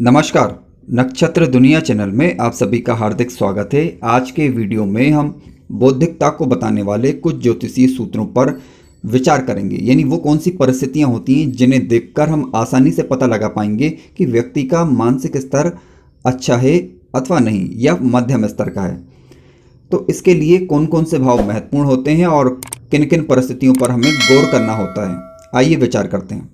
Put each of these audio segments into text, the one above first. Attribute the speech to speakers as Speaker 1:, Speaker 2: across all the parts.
Speaker 1: नमस्कार, नक्षत्र दुनिया चैनल में आप सभी का हार्दिक स्वागत है। आज के वीडियो में हम बौद्धिकता को बताने वाले कुछ ज्योतिषीय सूत्रों पर विचार करेंगे। यानी वो कौन सी परिस्थितियां होती हैं जिन्हें देखकर हम आसानी से पता लगा पाएंगे कि व्यक्ति का मानसिक स्तर अच्छा है अथवा नहीं या मध्यम स्तर का है। तो इसके लिए कौन कौन से भाव महत्वपूर्ण होते हैं और किन किन परिस्थितियों पर हमें गौर करना होता है, आइए विचार करते हैं।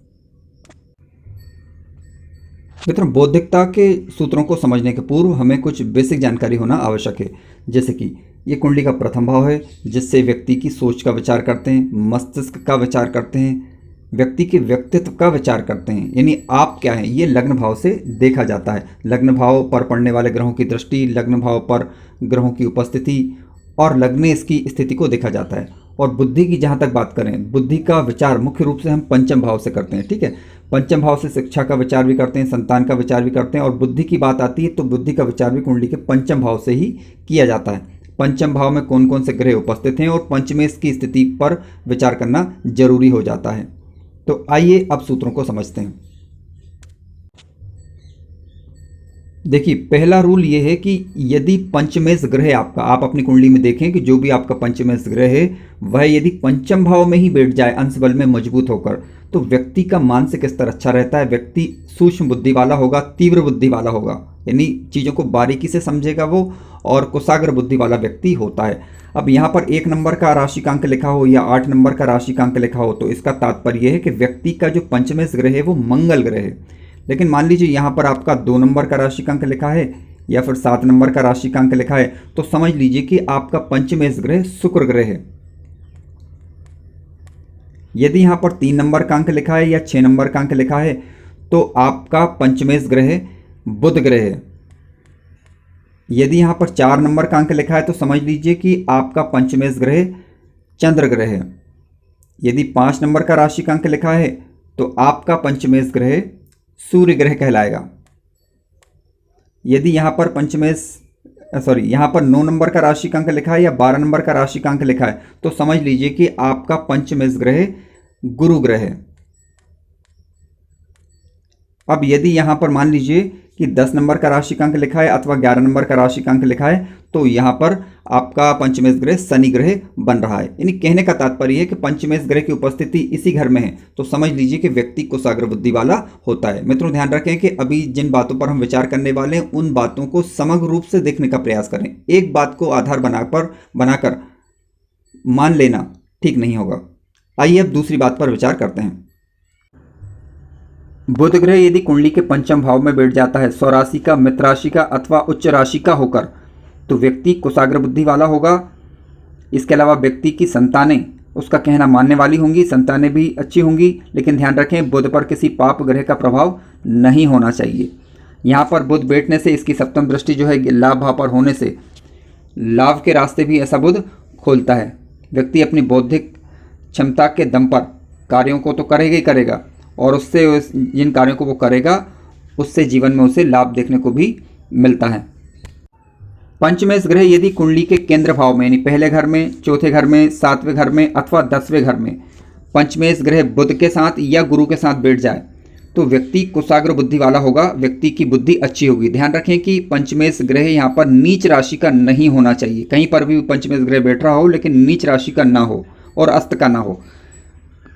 Speaker 1: मित्रों, बौद्धिकता के सूत्रों को समझने के पूर्व हमें कुछ बेसिक जानकारी होना आवश्यक है। जैसे कि ये कुंडली का प्रथम भाव है, जिससे व्यक्ति की सोच का विचार करते हैं, मस्तिष्क का विचार करते हैं, व्यक्ति के व्यक्तित्व का विचार करते हैं। यानी आप क्या हैं ये लग्न भाव से देखा जाता है। लग्न भाव पर पड़ने वाले ग्रहों की दृष्टि, लग्न भाव पर ग्रहों की उपस्थिति और लग्नेश की स्थिति को देखा जाता है। और बुद्धि की जहाँ तक बात करें, बुद्धि का विचार मुख्य रूप से हम पंचम भाव से करते हैं। ठीक है, पंचम भाव से शिक्षा का विचार भी करते हैं, संतान का विचार भी करते हैं। और बुद्धि की बात आती है तो बुद्धि का विचार भी कुंडली के पंचम भाव से ही किया जाता है। पंचम भाव में कौन कौन से ग्रह उपस्थित हैं और पंचमेश की स्थिति पर विचार करना जरूरी हो जाता है। तो आइए अब सूत्रों को समझते हैं। देखिए, पहला रूल ये है कि यदि पंचमेश ग्रह आपका, आप अपनी कुंडली में देखें कि जो भी आपका पंचमेश ग्रह है वह यदि पंचम भाव में ही बैठ जाए अंश बल में मजबूत होकर, तो व्यक्ति का मानसिक स्तर अच्छा रहता है। व्यक्ति सूक्ष्म बुद्धि वाला होगा, तीव्र बुद्धि वाला होगा, यानी चीज़ों को बारीकी से समझेगा वो, और कुशाग्र बुद्धि वाला व्यक्ति होता है। अब यहाँ पर 1 नंबर का राशिकांक लिखा हो या 8 नंबर का राशिकांक लिखा हो तो इसका तात्पर्य यह है कि व्यक्ति का जो पंचमेश ग्रह है वो मंगल ग्रह है। लेकिन मान लीजिए यहाँ पर आपका 2 नंबर का राशिकांक लिखा है या फिर 7 नंबर का राशिकांक लिखा है, तो समझ लीजिए कि आपका पंचमेश ग्रह शुक्र ग्रह है। यदि यहाँ पर 3 नंबर का अंक लिखा है या 6 नंबर का अंक लिखा है तो आपका पंचमेश ग्रह बुध ग्रह है। यदि यहाँ पर 4 नंबर का अंक लिखा है तो समझ लीजिए कि आपका पंचमेश ग्रह चंद्र ग्रह है। यदि 5 नंबर का राशिकांक लिखा है तो आपका पंचमेश ग्रह सूर्य ग्रह कहलाएगा। यदि यहाँ पर यहाँ पर 9 नंबर का राशिकांक लिखा है या 12 नंबर का राशिकांक लिखा है तो समझ लीजिए कि आपका पंचमेश ग्रह गुरु ग्रह है। अब यदि यहाँ पर मान लीजिए कि 10 नंबर का राशिकांक लिखा है अथवा 11 नंबर का राशिकांक लिखा है तो यहाँ पर आपका पंचमेश ग्रह शनि ग्रह बन रहा है। यानी कहने का तात्पर्य है कि पंचमेश ग्रह की उपस्थिति इसी घर में है तो समझ लीजिए कि व्यक्ति कुशाग्र बुद्धि वाला होता है। मित्रों, ध्यान रखें कि अभी जिन बातों पर हम विचार करने वाले हैं उन बातों को समग्र रूप से देखने का प्रयास करें। एक बात को आधार बनाकर मान लेना ठीक नहीं होगा। आइए अब दूसरी बात पर विचार करते हैं। बुध ग्रह यदि कुंडली के पंचम भाव में बैठ जाता है, स्वराशि का, मित्र राशि का अथवा उच्च राशि का होकर, तो व्यक्ति कुशाग्र बुद्धि वाला होगा। इसके अलावा व्यक्ति की संतानें उसका कहना मानने वाली होंगी, संतानें भी अच्छी होंगी। लेकिन ध्यान रखें, बुध पर किसी पाप ग्रह का प्रभाव नहीं होना चाहिए। यहाँ पर बुध बैठने से, इसकी सप्तम दृष्टि जो है लाभ भाव पर होने से, लाभ के रास्ते भी ऐसा बुध खोलता है। व्यक्ति अपनी बौद्धिक क्षमता के दम पर कार्यों को तो करेगा ही करेगा और उससे जिन कार्यों को वो करेगा उससे जीवन में उसे लाभ देखने को भी मिलता है। पंचमेश ग्रह यदि कुंडली के केंद्र भाव में, यानी पहले घर में, चौथे घर में, 7वें घर में अथवा 10वें घर में पंचमेश ग्रह बुध के साथ या गुरु के साथ बैठ जाए तो व्यक्ति कुशाग्र बुद्धि वाला होगा। व्यक्ति की बुद्धि अच्छी होगी। ध्यान रखें कि पंचमेश ग्रह यहाँ पर नीच राशि का नहीं होना चाहिए। कहीं पर भी पंचमेश ग्रह बैठ रहा हो लेकिन नीच राशि का ना हो और अस्त का ना हो।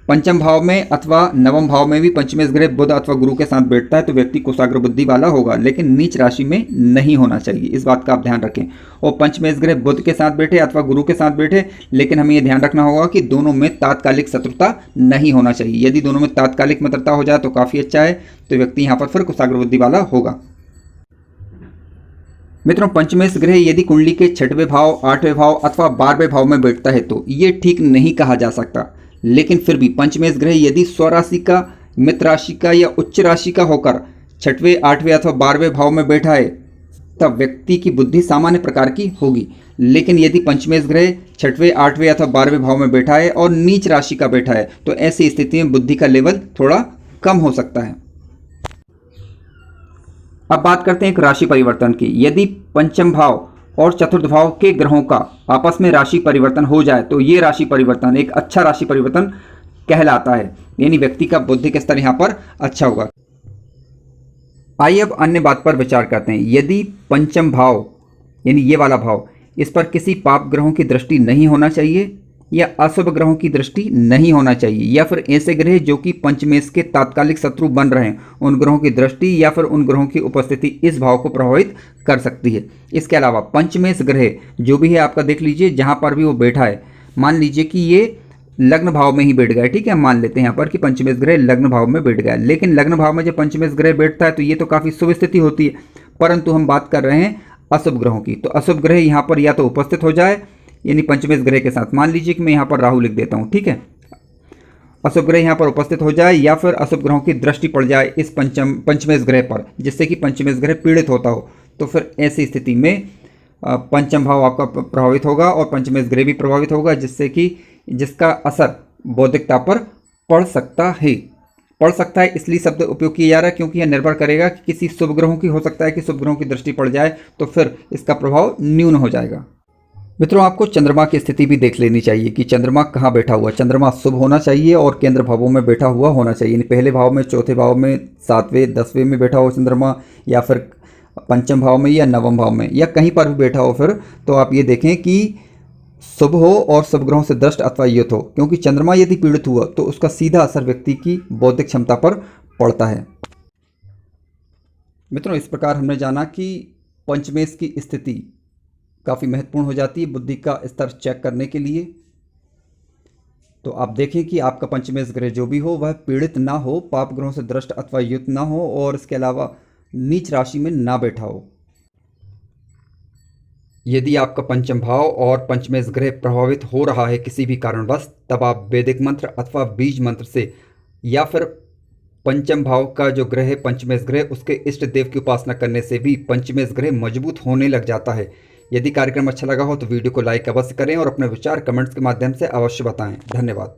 Speaker 1: पंचम भाव में अथवा नवम भाव में भी पंचमेश ग्रह बुध अथवा गुरु के साथ बैठता है तो व्यक्ति कुशाग्र बुद्धि वाला होगा, लेकिन नीच राशि में नहीं होना चाहिए। इस बात का आप ध्यान रखें। और पंचमेश ग्रह बुध के साथ बैठे अथवा गुरु के साथ बैठे, लेकिन हमें यह ध्यान रखना होगा कि दोनों में तात्कालिक शत्रुता नहीं होना चाहिए। यदि दोनों में तात्कालिक मित्रता हो जाए तो काफ़ी अच्छा है, तो व्यक्ति यहाँ पर फिर कुशाग्र बुद्धि वाला होगा। मित्रों, पंचमेश ग्रह यदि कुंडली के 6वें भाव, 8वें भाव अथवा 12वें भाव में बैठता है तो ये ठीक नहीं कहा जा सकता। लेकिन फिर भी पंचमेश ग्रह यदि स्वराशि का, मित्र राशि का या उच्च राशि का होकर 6वें, 8वें अथवा 12वें भाव में बैठा है तब व्यक्ति की बुद्धि सामान्य प्रकार की होगी। लेकिन यदि पंचमेश ग्रह 6वें, 8वें अथवा 12वें भाव में बैठा है और नीच राशि का बैठा है तो ऐसी स्थिति में बुद्धि का लेवल थोड़ा कम हो सकता है। अब बात करते हैं एक राशि परिवर्तन की। यदि पंचम भाव और चतुर्थ भाव के ग्रहों का आपस में राशि परिवर्तन हो जाए तो ये राशि परिवर्तन एक अच्छा राशि परिवर्तन कहलाता है। यानी व्यक्ति का बौद्धिक स्तर यहाँ पर अच्छा होगा। आइए अब अन्य बात पर विचार करते हैं। यदि पंचम भाव यानी ये वाला भाव, इस पर किसी पाप ग्रहों की दृष्टि नहीं होना चाहिए या अशुभ ग्रहों की दृष्टि नहीं होना चाहिए, या फिर ऐसे ग्रह जो कि पंचमेश के तात्कालिक शत्रु बन रहे हैं उन ग्रहों की दृष्टि या फिर उन ग्रहों की उपस्थिति इस भाव को प्रभावित कर सकती है। इसके अलावा पंचमेश ग्रह जो भी है आपका देख लीजिए, जहां पर भी वो बैठा है, मान लीजिए कि ये लग्न भाव में ही बैठ गया, ठीक है, मान लेते हैं यहाँ पर कि पंचमेश ग्रह लग्न भाव में बैठ गया। लेकिन लग्न भाव में जब पंचमेश ग्रह बैठता है तो ये तो काफ़ी शुभ स्थिति होती है, परंतु हम बात कर रहे हैं अशुभ ग्रहों की। तो अशुभ ग्रह यहाँ पर या तो उपस्थित हो जाए यानी पंचमेश ग्रह के साथ, मान लीजिए कि मैं यहाँ पर राहु लिख देता हूँ, ठीक है, अशुभ ग्रह यहाँ पर उपस्थित हो जाए या फिर अशुभ ग्रहों की दृष्टि पड़ जाए इस पंचमेश ग्रह पर, जिससे कि पंचमेश ग्रह पीड़ित होता हो, तो फिर ऐसी स्थिति में पंचम भाव आपका प्रभावित होगा और पंचमेश ग्रह भी प्रभावित होगा, जिससे कि जिसका असर बौद्धिकता पर पड़ सकता है। पड़ सकता है इसलिए शब्द उपयोग किया जा रहा है क्योंकि यह निर्भर करेगा कि किसी शुभ ग्रहों की, हो सकता है कि शुभ ग्रहों की दृष्टि पड़ जाए तो फिर इसका प्रभाव न्यून हो जाएगा। मित्रों, आपको चंद्रमा की स्थिति भी देख लेनी चाहिए कि चंद्रमा कहाँ बैठा हुआ है। चंद्रमा शुभ होना चाहिए और केंद्र भावों में बैठा हुआ होना चाहिए, यानी पहले भाव में, चौथे भाव में, 7वें 10वें में बैठा हो चंद्रमा, या फिर पंचम भाव में या नवम भाव में, या कहीं पर भी बैठा हो फिर, तो आप ये देखें कि शुभ हो और शुभ ग्रहों से दृष्ट अथवा युत हो, क्योंकि चंद्रमा यदि पीड़ित हुआ तो उसका सीधा असर व्यक्ति की बौद्धिक क्षमता पर पड़ता है। मित्रों, इस प्रकार हमने जाना कि पंचमेश की स्थिति काफ़ी महत्वपूर्ण हो जाती है बुद्धि का स्तर चेक करने के लिए। तो आप देखें कि आपका पंचमेश ग्रह जो भी हो वह पीड़ित ना हो, पाप ग्रहों से दृष्ट अथवा युत ना हो, और इसके अलावा नीच राशि में ना बैठा हो। यदि आपका पंचम भाव और पंचमेश ग्रह प्रभावित हो रहा है किसी भी कारणवश, तब आप वैदिक मंत्र अथवा बीज मंत्र से, या फिर पंचम भाव का जो ग्रह है पंचमेश ग्रह, उसके इष्ट देव की उपासना करने से भी पंचमेश ग्रह मजबूत होने लग जाता है। यदि कार्यक्रम अच्छा लगा हो तो वीडियो को लाइक अवश्य करें और अपने विचार कमेंट्स के माध्यम से अवश्य बताएं। धन्यवाद।